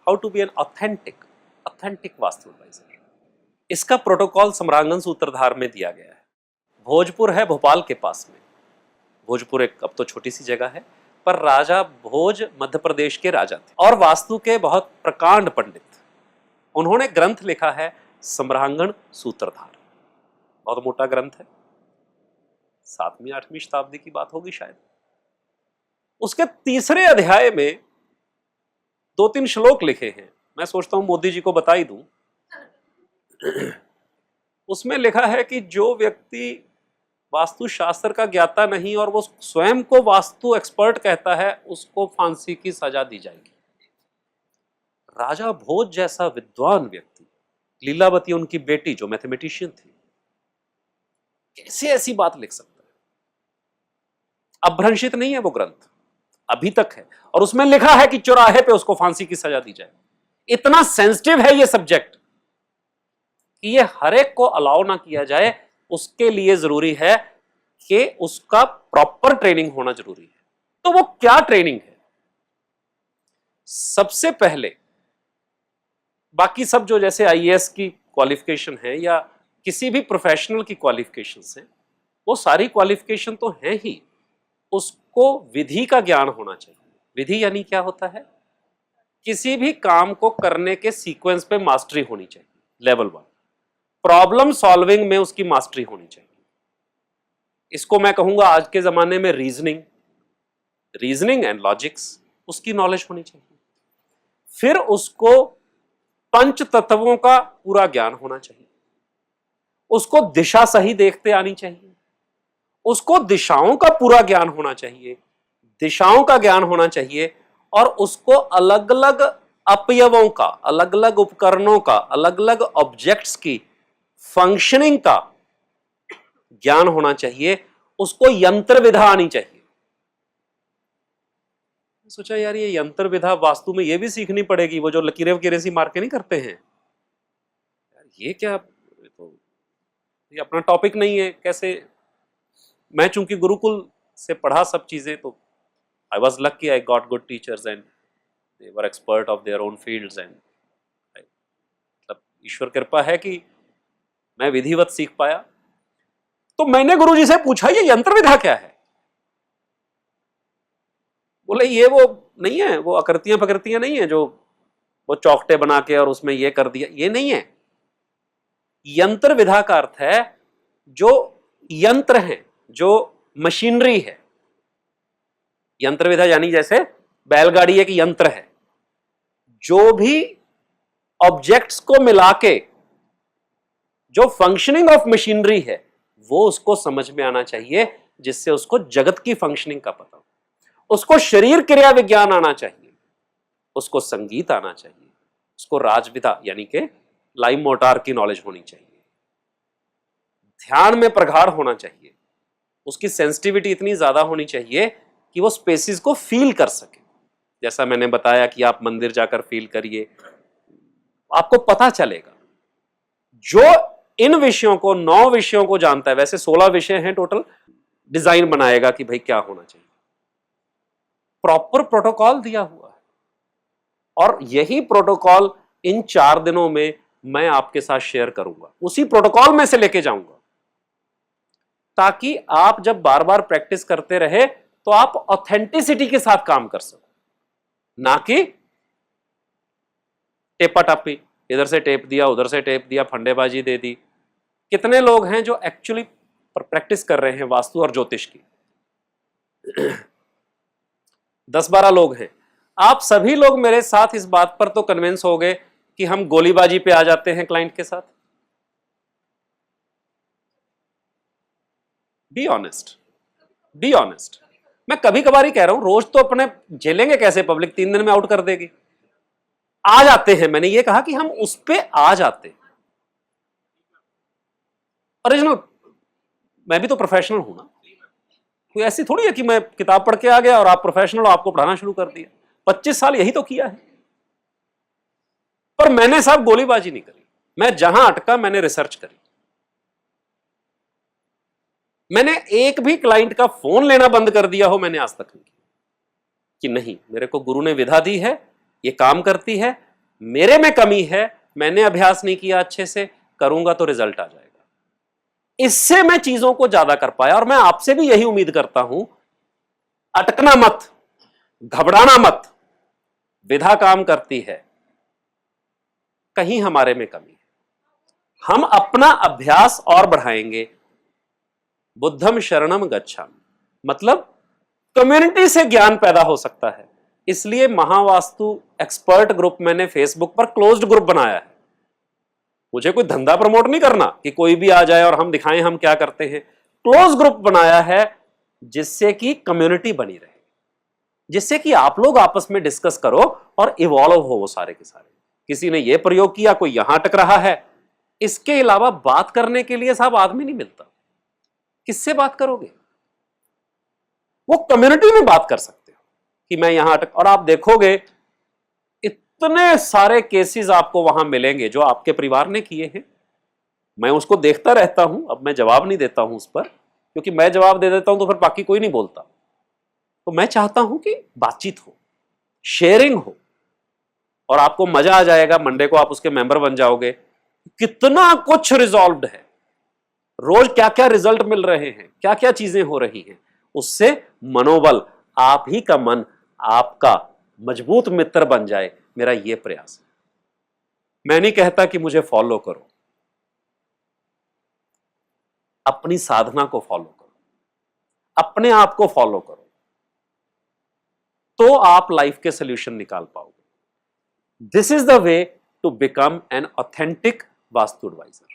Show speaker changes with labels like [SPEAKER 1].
[SPEAKER 1] How to be an authentic vastu advisor. इसका protocol Samarangana Sutradhara में दिया गया है। भोजपुर है भोपाल के पास में। भोजपुर एक अब तो छोटी सी जगह है, पर राजा भोज मध्य प्रदेश के राजा थे और वास्तु के बहुत प्रकांड पंडित। उन्होंने ग्रंथ लिखा है सम्रांगण सूत्रधार। बहुत मोटा ग्रंथ है, 7वीं 8वीं शताब्दी की बात होगी शायद। उसके तीसरे अध्याय में 2-3 श्लोक लिखे हैं। मैं सोचता हूं मोदी जी को बता ही दूं। उसमें लिखा है कि जो व्यक्ति वास्तुशास्त्र का ज्ञाता नहीं और वो स्वयं को वास्तु एक्सपर्ट कहता है, उसको फांसी की सजा दी जाएगी। राजा भोज जैसा विद्वान व्यक्ति, लीलावती उनकी बेटी जो मैथमेटिशियन थी, कैसे ऐसी बात लिख सकता है? अभ्रंशित नहीं है वो ग्रंथ, अभी तक है, और उसमें लिखा है कि चौराहे पे उसको फांसी की सजा दी जाए। इतना सेंसिटिव है ये सब्जेक्ट कि ये हर एक को अलाउ ना किया जाए। उसके लिए जरूरी है कि उसका प्रॉपर ट्रेनिंग होना जरूरी है। तो वो क्या ट्रेनिंग है? सबसे पहले बाकी सब जो जैसे आईएएस की क्वालिफिकेशन है या किसी भी प्रोफेशनल की क्वालिफिकेशन है, वो सारी क्वालिफिकेशन तो है ही। उसको विधि का ज्ञान होना चाहिए। विधि यानी क्या होता है? किसी भी काम को करने के सीक्वेंस पे मास्टरी होनी चाहिए। लेवल 1 प्रॉब्लम सॉल्विंग में उसकी मास्टरी होनी चाहिए। इसको मैं कहूंगा आज के जमाने में रीजनिंग एंड लॉजिक्स, उसकी नॉलेज होनी चाहिए। फिर उसको पंच तत्वों का पूरा ज्ञान होना चाहिए। उसको दिशा सही देखते आनी चाहिए। उसको दिशाओं का पूरा ज्ञान होना चाहिए, दिशाओं का ज्ञान होना चाहिए, और उसको अलग अलग अपयवों का, अलग अलग उपकरणों का, अलग अलग ऑब्जेक्ट्स की फंक्शनिंग का ज्ञान होना चाहिए। उसको यंत्र विधा आनी चाहिए। सोचा यार ये यंत्र विधा वास्तु में ये भी सीखनी पड़ेगी। वो जो लकीरें वकीरें सी मार के नहीं करते हैं यार, ये क्या, तो ये अपना टॉपिक नहीं है। कैसे? मैं चूंकि गुरुकुल से पढ़ा सब चीजें, तो I was lucky, I got good teachers and they were expert of their own fields. And मतलब ईश्वर कृपा है कि मैं विधिवत सीख पाया। तो मैंने गुरुजी से पूछा ये यंत्र विधा क्या है? बोले ये वो नहीं है, वो आकृतियां फकृतियां नहीं है जो वो चौकटे बना के और उसमें ये कर दिया, ये नहीं है। यंत्र विधा का अर्थ है जो यंत्र है, जो मशीनरी है। यंत्र विधा यानी जैसे बैलगाड़ी एक यंत्र है, जो भी ऑब्जेक्ट्स को मिला के जो फंक्शनिंग ऑफ मशीनरी है वो उसको समझ में आना चाहिए, जिससे उसको जगत की फंक्शनिंग का पता हो। उसको शरीर क्रिया विज्ञान आना चाहिए, उसको संगीत आना चाहिए, उसको राजविधा यानी कि लाइम मोटार की नॉलेज होनी चाहिए, ध्यान में प्रगाढ़ होना चाहिए, उसकी सेंसिटिविटी इतनी ज्यादा होनी चाहिए कि वो स्पेसिस को फील कर सके। जैसा मैंने बताया कि आप मंदिर जाकर फील करिए, आपको पता चलेगा। जो इन विषयों को, 9 विषयों को जानता है, वैसे 16 विषय हैं टोटल, डिजाइन बनाएगा कि भाई क्या होना चाहिए। प्रॉपर प्रोटोकॉल दिया हुआ है, और यही प्रोटोकॉल इन 4 दिनों में मैं आपके साथ शेयर करूंगा। उसी प्रोटोकॉल में से लेके जाऊंगा, ताकि आप जब बार बार प्रैक्टिस करते रहे तो आप ऑथेंटिसिटी के साथ काम कर सको, ना कि टेपा टापी, इधर से टेप दिया उधर से टेप दिया, फंडेबाजी दे दी। कितने लोग हैं जो एक्चुअली प्रैक्टिस कर रहे हैं वास्तु और ज्योतिष की? 10-12 लोग हैं। आप सभी लोग मेरे साथ इस बात पर तो कन्विंस हो गए कि हम गोलीबाजी पे आ जाते हैं क्लाइंट के साथ। Be honest, be honest. मैं कभी कभार ही कह रहा हूं, रोज तो अपने झेलेंगे कैसे, पब्लिक 3 दिन में आउट कर देगी। आ जाते हैं, मैंने ये कहा कि हम उस पे आ जाते हैं। ओरिजिनल, मैं भी तो प्रोफेशनल हूं ना। कोई ऐसी थोड़ी है कि मैं किताब पढ़ के आ गया और आप प्रोफेशनल हो, आपको पढ़ाना शुरू कर दिया। 25 साल यही तो किया है। पर मैंने साहब गोलीबाजी नहीं करी। मैं जहां अटका मैंने रिसर्च करी। मैंने एक भी क्लाइंट का फोन लेना बंद कर दिया हो, मैंने आज तक नहीं किया। कि नहीं, मेरे को गुरु ने विधा दी है, ये काम करती है, मेरे में कमी है, मैंने अभ्यास नहीं किया अच्छे से, करूंगा तो रिजल्ट आ जाएगा। इससे मैं चीजों को ज्यादा कर पाया। और मैं आपसे भी यही उम्मीद करता हूं, अटकना मत, घबराना मत। विधा काम करती है, कहीं हमारे में कमी है, हम अपना अभ्यास और बढ़ाएंगे। बुद्धम शरणम गच्छामि, मतलब कम्युनिटी से ज्ञान पैदा हो सकता है। इसलिए महावास्तु एक्सपर्ट ग्रुप मैंने फेसबुक पर क्लोज्ड ग्रुप बनाया है। मुझे कोई धंधा प्रमोट नहीं करना कि कोई भी आ जाए और हम दिखाएं हम क्या करते हैं। क्लोज ग्रुप बनाया है जिससे कि कम्युनिटी बनी रहे, जिससे कि आप लोग आपस में डिस्कस करो और इवॉल्व हो वो सारे के सारे। किसी ने ये प्रयोग किया, कोई यहां अटक रहा है, इसके अलावा बात करने के लिए साहब आदमी नहीं मिलता। किससे बात करोगे? वो कम्युनिटी में बात कर सकते हो कि मैं यहां अटक, और आप देखोगे इतने सारे केसेस आपको वहां मिलेंगे जो आपके परिवार ने किए हैं। मैं उसको देखता रहता हूं, अब मैं जवाब नहीं देता हूं उस पर, क्योंकि मैं जवाब दे देता हूं तो फिर बाकी कोई नहीं बोलता। तो मैं चाहता हूं कि बातचीत हो, शेयरिंग हो, और आपको मजा आ जाएगा। मंडे को आप उसके मेंबर बन जाओगे। कितना कुछ रिजॉल्व्ड है, रोज क्या क्या रिजल्ट मिल रहे हैं, क्या क्या चीजें हो रही हैं। उससे मनोबल, आप ही का मन आपका मजबूत मित्र बन जाए, मेरा यह प्रयास है। मैं नहीं कहता कि मुझे फॉलो करो, अपनी साधना को फॉलो करो, अपने आप को फॉलो करो, तो आप लाइफ के सोल्यूशन निकाल पाओगे। This is the way to become an authentic vastu adviser.